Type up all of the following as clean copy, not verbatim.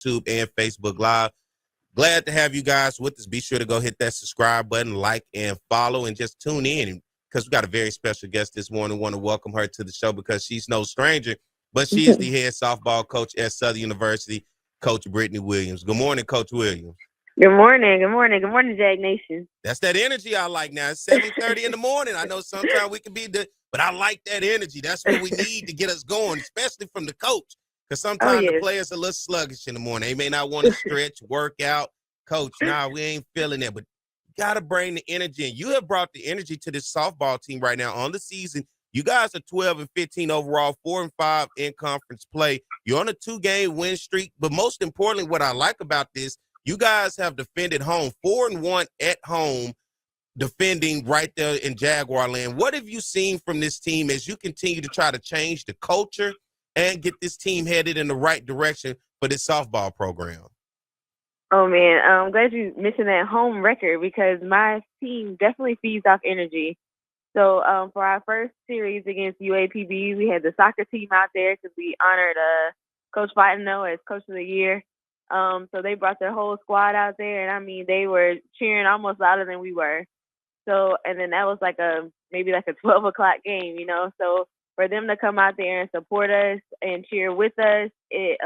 YouTube and Facebook Live. Glad to have you guys with us. Be sure to go hit that subscribe button, like, and follow, and just tune in because we got a very special guest this morning. Want to welcome her to the show because she's no stranger, but she is the head softball coach at Southern University, Coach Brittney Williams. Good morning, Coach Williams. Good morning. Good morning. Good morning, Jag Nation. That's that energy I like now. It's 7:30 in the morning. I know sometimes we can be but I like that energy. That's what we need to get us going, especially from the coach. Because sometimes the players are a little sluggish in the morning. They may not want to stretch, work out. Coach, we ain't feeling it. But you got to bring the energy. And you have brought the energy to this softball team right now on the season. You guys are 12-15 overall, 4-5 in conference play. You're on a 2-game win streak. But most importantly, what I like about this, you guys have defended home, 4-1 at home, defending right there in Jaguar land. What have you seen from this team as you continue to try to change the culture and get this team headed in the right direction for this softball program? Oh, man, I'm glad you mentioned that home record because my team definitely feeds off energy. So for our first series against UAPB, we had the soccer team out there because we honored Coach Brittney as Coach of the Year. So they brought their whole squad out there, and I mean, they were cheering almost louder than we were. So, and then that was maybe like a 12 o'clock game, you know. So for them to come out there and support us and cheer with us, it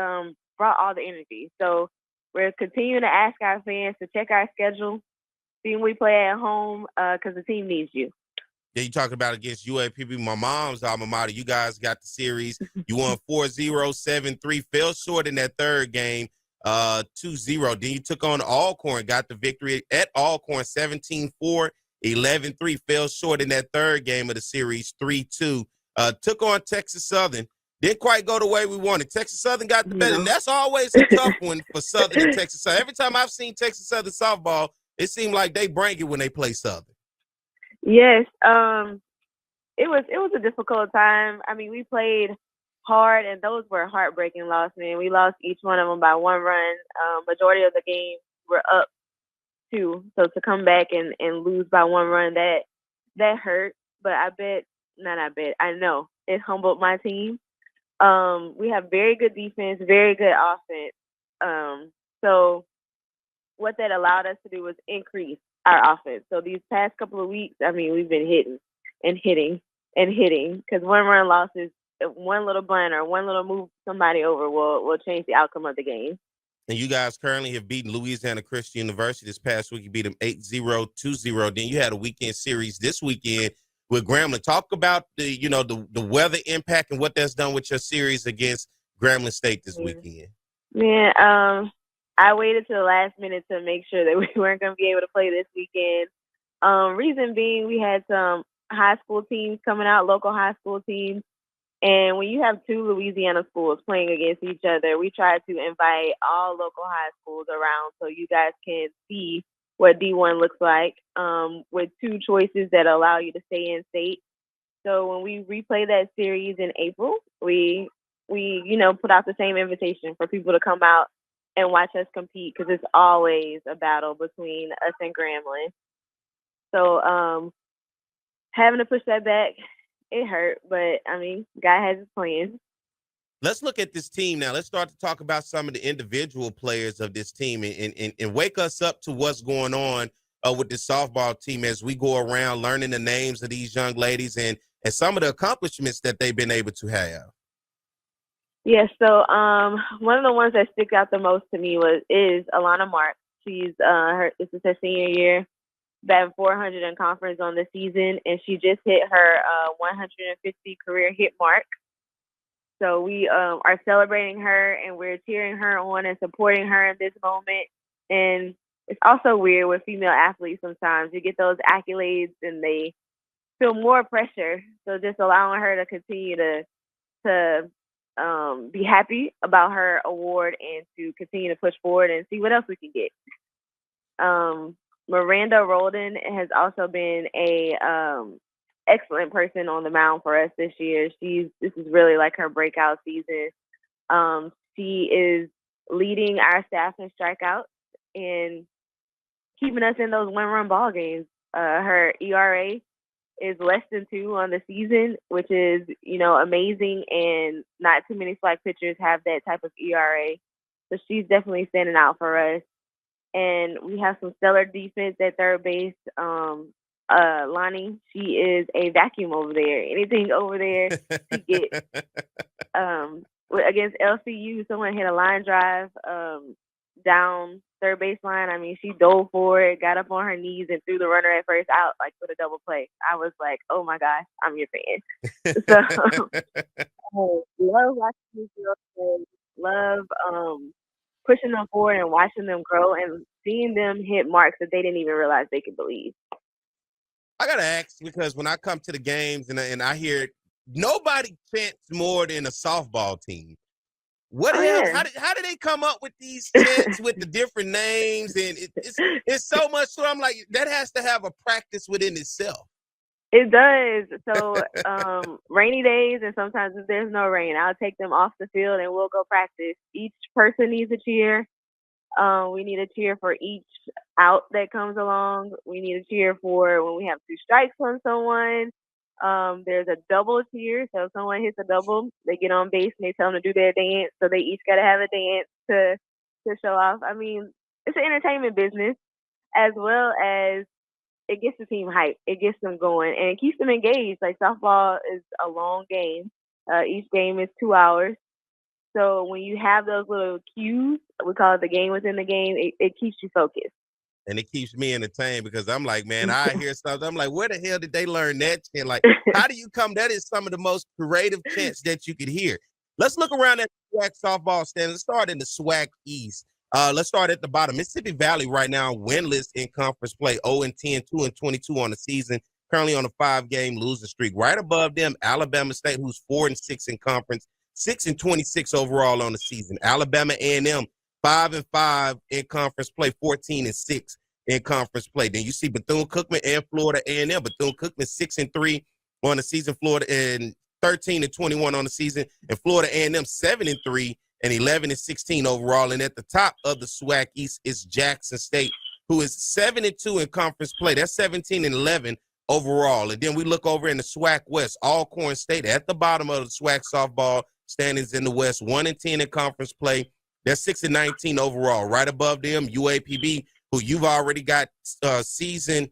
brought all the energy. So we're continuing to ask our fans to check our schedule, see when we play at home, because the team needs you. Yeah, you talking about against UAPB, my mom's alma mater. You guys got the series. You won 4-0, 7-3, fell short in that third game. 2-0. Then you took on Alcorn, got the victory at Alcorn, 17-4, 11-3, fell short in that third game of the series, 3-2. Took on Texas Southern. Didn't quite go the way we wanted. Texas Southern got the better, and that's always a tough one for Southern and Texas Southern. Every time I've seen Texas Southern softball, it seemed like they bring it when they play Southern. Yes, it was a difficult time. I mean, we played hard, and those were heartbreaking losses, man. We lost each one of them by one run. Majority of the games were up 2. So to come back and lose by one run, that hurt. But I know it humbled my team. We have very good defense, very good offense. So what that allowed us to do was increase our offense. So these past couple of weeks, I mean, we've been hitting and hitting and hitting because one run losses, one little bunt or one little move somebody over will change the outcome of the game. And you guys currently have beaten Louisiana Christian University this past week. You beat them 8-0, 2-0. Then you had a weekend series this weekend with Grambling. Talk about the weather impact and what that's done with your series against Grambling State this weekend. Man, I waited to the last minute to make sure that we weren't going to be able to play this weekend. Reason being, we had some high school teams coming out, local high school teams. And when you have 2 Louisiana schools playing against each other, we try to invite all local high schools around so you guys can see what D1 looks like with 2 choices that allow you to stay in state. So when we replay that series in April, we put out the same invitation for people to come out and watch us compete because it's always a battle between us and Grambling. So having to push that back, it hurt, but, I mean, God has his plans. Let's look at this team now. Let's start to talk about some of the individual players of this team and wake us up to what's going on with the softball team as we go around learning the names of these young ladies and some of the accomplishments that they've been able to have. Yeah, so one of the ones that sticks out the most to me is Alana Mark. She's this is her senior year, batting .400 in conference on the season, and she just hit her 150 career hit mark. So we are celebrating her, and we're cheering her on and supporting her in this moment. And it's also weird with female athletes sometimes. You get those accolades, and they feel more pressure. So just allowing her to continue to be happy about her award and to continue to push forward and see what else we can get. Miranda Rolden has also been a excellent person on the mound for us this year. This is really like her breakout season. She is leading our staff in strikeouts and keeping us in those one-run ball games. Her ERA is less than 2 on the season, which is, amazing, and not too many Swac pitchers have that type of ERA. So she's definitely standing out for us. And we have some stellar defense at third base. Lonnie, she is a vacuum over there. Anything over there, she gets. Against LCU, someone hit a line drive down third baseline. I mean, she dove for it, got up on her knees, and threw the runner at first out, like with a double play. I was like, oh my gosh, I'm your fan. So, love watching these girls play. Love pushing them forward and watching them grow and seeing them hit marks that they didn't even realize they could believe. I gotta ask, because when I come to the games and I hear nobody chants more than a softball team. What the hell? How did they come up with these chants with the different names? And it's so much. So I'm like, that has to have a practice within itself. It does. So rainy days, and sometimes if there's no rain, I'll take them off the field and we'll go practice. Each person needs a cheer. We need a cheer for each out that comes along. We need a cheer for when we have 2 strikes on someone. There's a double cheer. So if someone hits a double, they get on base and they tell them to do their dance. So they each got to have a dance to show off. I mean, it's an entertainment business, as well as it gets the team hyped. It gets them going, and it keeps them engaged. Like, softball is a long game. Each game is 2 hours. So when you have those little cues, we call it the game within the game, it keeps you focused. And it keeps me entertained, because I'm like, man, I hear something. I'm like, where the hell did they learn that chant? Like, how do you come? That is some of the most creative chants that you could hear. Let's look around at the SWAC softball stand. Let's start in the SWAC East. Let's start at the bottom. Mississippi Valley right now winless in conference play, 0-10, 2-22 on the season, currently on a 5-game losing streak. Right above them, Alabama State, who's 4-6 in conference, 6-26 overall on the season. Alabama A&M, 5-5 in conference play, 14-6 in conference play. Then you see Bethune-Cookman and Florida A&M. Bethune-Cookman 6-3 on the season, Florida, and 13-21 on the season, and Florida A&M 7-3 and 11-16 overall. And at the top of the SWAC East is Jackson State, who is 7-2 in conference play. That's 17-11 overall. And then we look over in the SWAC West, Alcorn State at the bottom of the SWAC softball standings in the West, 1-10 in conference play. They're 6-19 overall. Right above them, UAPB, who you've already got season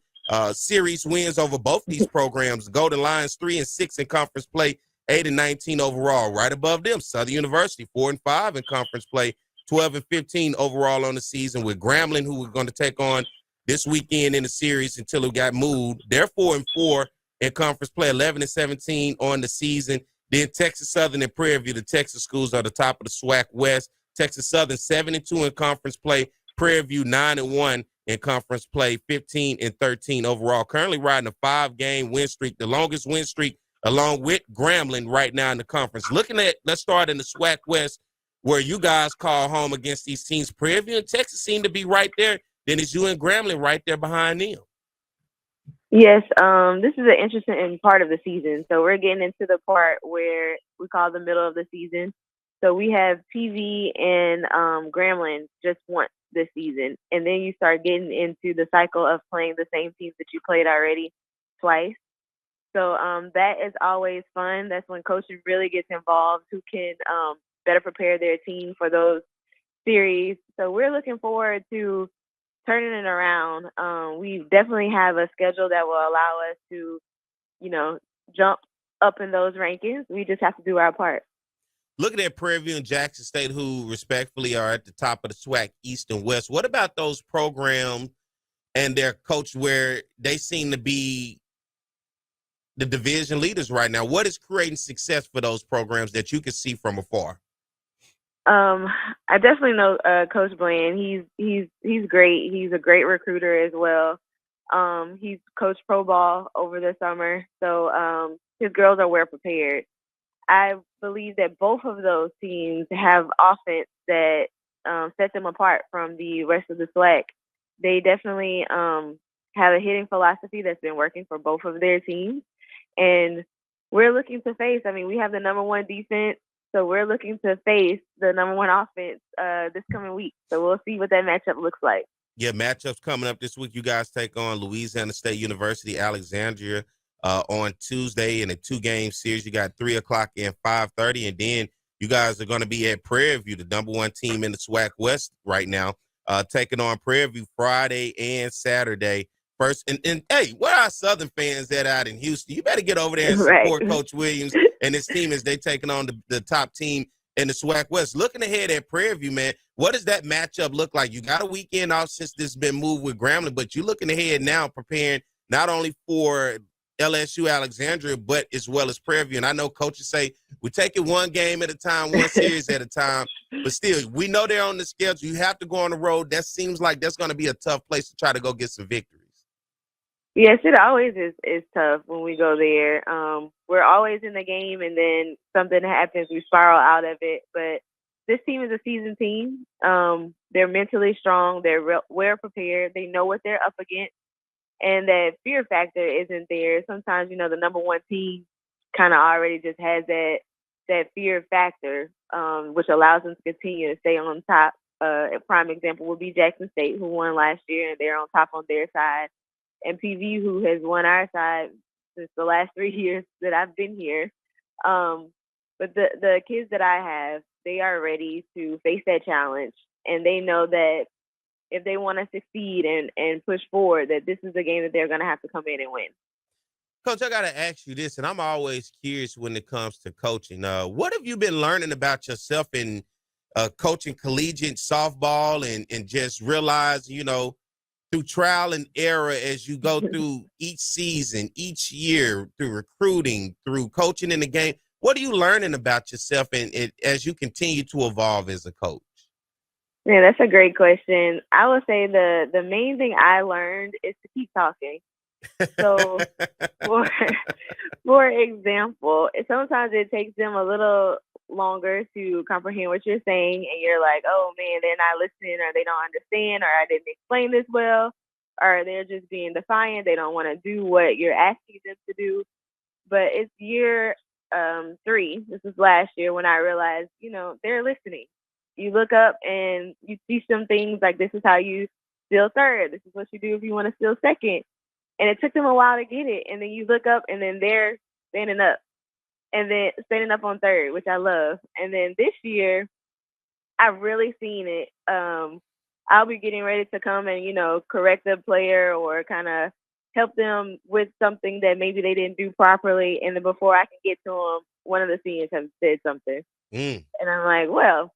series wins over both these programs. Golden Lions 3-6 in conference play, 8-19 overall. Right above them, Southern University 4-5 in conference play, 12-15 overall on the season. With Grambling, who we're going to take on this weekend in the series until it got moved, they're 4-4 in conference play, 11-17 on the season. Then Texas Southern and Prairie View, the Texas schools, are the top of the SWAC West. Texas Southern 7-2 in conference play, Prairie View 9-1 in conference play, 15-13 overall. Currently riding a 5-game win streak, the longest win streak, along with Grambling right now in the conference. Let's start in the SWAC West, where you guys call home against these teams. Prairie View and Texas seem to be right there. Then it's you and Grambling right there behind them. Yes, this is an interesting part of the season. So we're getting into the part where we call the middle of the season. So we have PV and Grambling just once this season. And then you start getting into the cycle of playing the same teams that you played already twice. So that is always fun. That's when coaches really gets involved, who can better prepare their team for those series. So we're looking forward to turning it around. We definitely have a schedule that will allow us to, jump up in those rankings. We just have to do our part. Looking at Prairie View and Jackson State, who respectfully are at the top of the SWAC East and West, what about those programs and their coach, where they seem to be the division leaders right now? What is creating success for those programs that you can see from afar? I definitely know Coach Bland. He's great. He's a great recruiter as well. He's coached pro ball over the summer, so his girls are well prepared. I believe that both of those teams have offense that sets them apart from the rest of the SWAC. They definitely have a hitting philosophy that's been working for both of their teams. And we're looking to face, we have the number 1 defense, so we're looking to face the number 1 offense this coming week. So we'll see what that matchup looks like. Yeah, matchups coming up this week. You guys take on Louisiana State University, Alexandria on Tuesday in a 2-game series. You got 3 o'clock and 5:30, and then You guys are going to be at Prairie View, the number one team in the Swac West right now, taking on Prairie View Friday and Saturday. First, and hey, where are our Southern fans at out in Houston? You better get over there and support Coach Williams and his team as they taking on the top team in the Swac West. Looking ahead at Prairie View, man, what does that matchup look like? You got a weekend off since this has been moved with Grambling, but you're looking ahead now, preparing not only for LSU Alexandria, but as well as Prairie View. And I know coaches say we take it one game at a time, one series at a time, but still, we know they're on the schedule. You have to go on the road. That seems like that's going to be a tough place to try to go get some victories. Yes, it always is tough when we go there. We're always in the game, and then something happens, we spiral out of it. But this team is a seasoned team. They're mentally strong. They're well prepared. They know what they're up against, and that fear factor isn't there. Sometimes, the number one team kind of already just has that fear factor, which allows them to continue to stay on top. A prime example would be Jackson State, who won last year, and they're on top on their side. And PV, who has won our side since the last 3 years that I've been here. But the kids that I have, they are ready to face that challenge. And they know that if they want to succeed and push forward, that this is a game that they're going to have to come in and win. Coach, I got to ask you this, and I'm always curious when it comes to coaching. What have you been learning about yourself in coaching collegiate softball and just realize, through trial and error as you go through each season, each year, through recruiting, through coaching in the game? What are you learning about yourself and as you continue to evolve as a coach? Yeah, that's a great question. I would say the main thing I learned is to keep talking. So, for example, sometimes it takes them a little longer to comprehend what you're saying, and you're like, oh man, they're not listening, or they don't understand, or I didn't explain this well, or they're just being defiant. They don't want to do what you're asking them to do. But it's year 3. This was last year when I realized, they're listening. You look up and you see some things like, this is how you steal third. This is what you do if you want to steal second. And it took them a while to get it. And then you look up and then they're standing up. And then standing up on third, which I love. And then this year, I've really seen it. I'll be getting ready to come and, correct a player or kind of help them with something that maybe they didn't do properly. And then before I can get to them, one of the seniors has said something. And I'm like, well,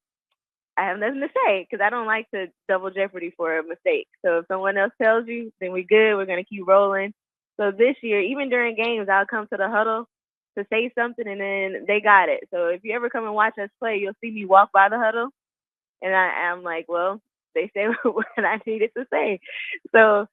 I have nothing to say because I don't like to double jeopardy for a mistake. So if someone else tells you, then we're good. We're going to keep rolling. So this year, even during games, I'll come to the huddle to say something, and then they got it. So if you ever come and watch us play, you'll see me walk by the huddle, and I'm like, well, they say what I needed to say. So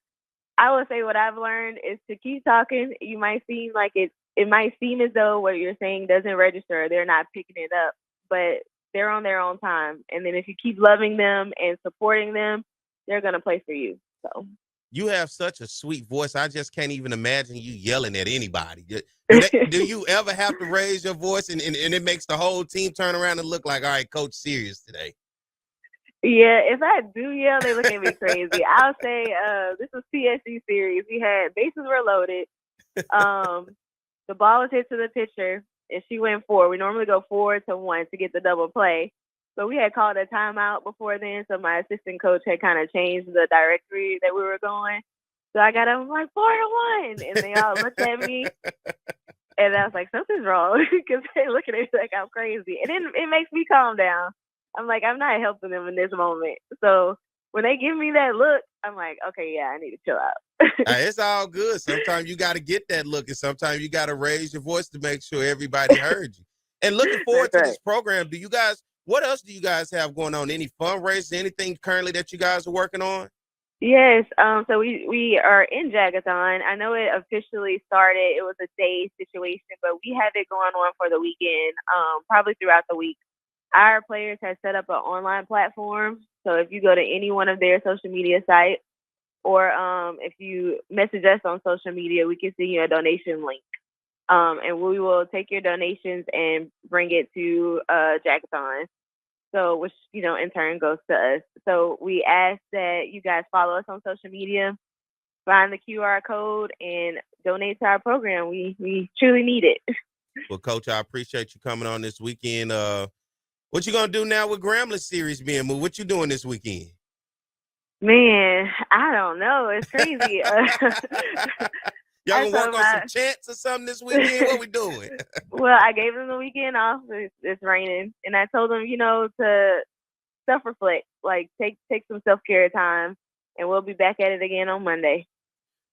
I would say what I've learned is to keep talking. You might seem like it might seem as though what you're saying doesn't register, they're not picking it up, but they're on their own time. And then if you keep loving them and supporting them, they're going to play for you. So. You have such a sweet voice. I just can't even imagine you yelling at anybody. Do you ever have to raise your voice and it makes the whole team turn around and look like, all right, Coach serious today? Yeah, if I do yell, they look at me crazy. I'll say this was PSC series. We had bases were loaded. The ball was hit to the pitcher, and she went 4. We normally go 4-1 to get the double play. So we had called a timeout before then, so my assistant coach had kind of changed the directory that we were going. So I got up like 4-1, and they all looked at me, and I was like, something's wrong, because they're looking at me like I'm crazy. And then it makes me calm down. I'm like, I'm not helping them in this moment. So when they give me that look, I'm like, okay, yeah, I need to chill out. It's all good. Sometimes you got to get that look, and sometimes you got to raise your voice to make sure everybody heard you. And looking forward to this program, what else do you guys have going on? Any fundraisers, anything currently that you guys are working on? Yes. So we are in Jagathon. I know it officially started. It was a day situation, but we have it going on for the weekend, probably throughout the week. Our players have set up an online platform. So if you go to any one of their social media sites or if you message us on social media, we can send you a donation link. And we will take your donations and bring it to Jagathon. So, which, in turn goes to us. So we ask that you guys follow us on social media, find the QR code, and donate to our program. We truly need it. Well, Coach, I appreciate you coming on this weekend. What you going to do now with Grambling series being moved? What you doing this weekend? Man, I don't know. It's crazy. Y'all going to work on some chants or something this weekend? What we doing? Well, I gave them the weekend off. It's raining. And I told them, to self-reflect, like take some self-care time, and we'll be back at it again on Monday.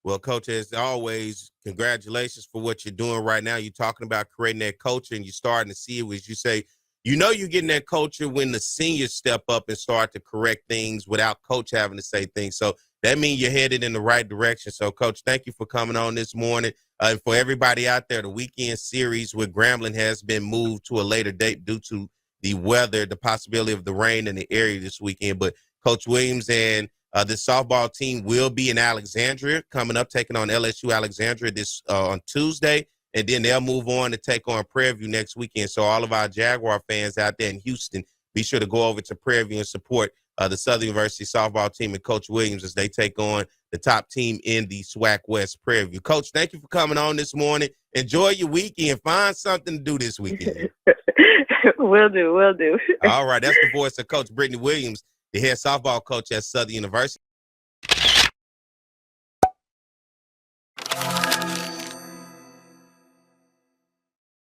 Well, Coach, as always, congratulations for what you're doing right now. You're talking about creating that culture, and you're starting to see it, as you say, you're getting that culture when the seniors step up and start to correct things without Coach having to say things. So that means you're headed in the right direction. So, Coach, thank you for coming on this morning. And for everybody out there, the weekend series with Grambling has been moved to a later date due to the weather, the possibility of the rain in the area this weekend. But Coach Williams and the softball team will be in Alexandria coming up, taking on LSU Alexandria this on Tuesday, and then they'll move on to take on Prairie View next weekend. So all of our Jaguar fans out there in Houston, be sure to go over to Prairie View and support the Southern University softball team and Coach Williams as they take on the top team in the Swac West, Prairie View. Coach, thank you for coming on this morning. Enjoy your weekend. Find something to do this weekend. Will do. All right, that's the voice of Coach Brittney Williams, the head softball coach at Southern University.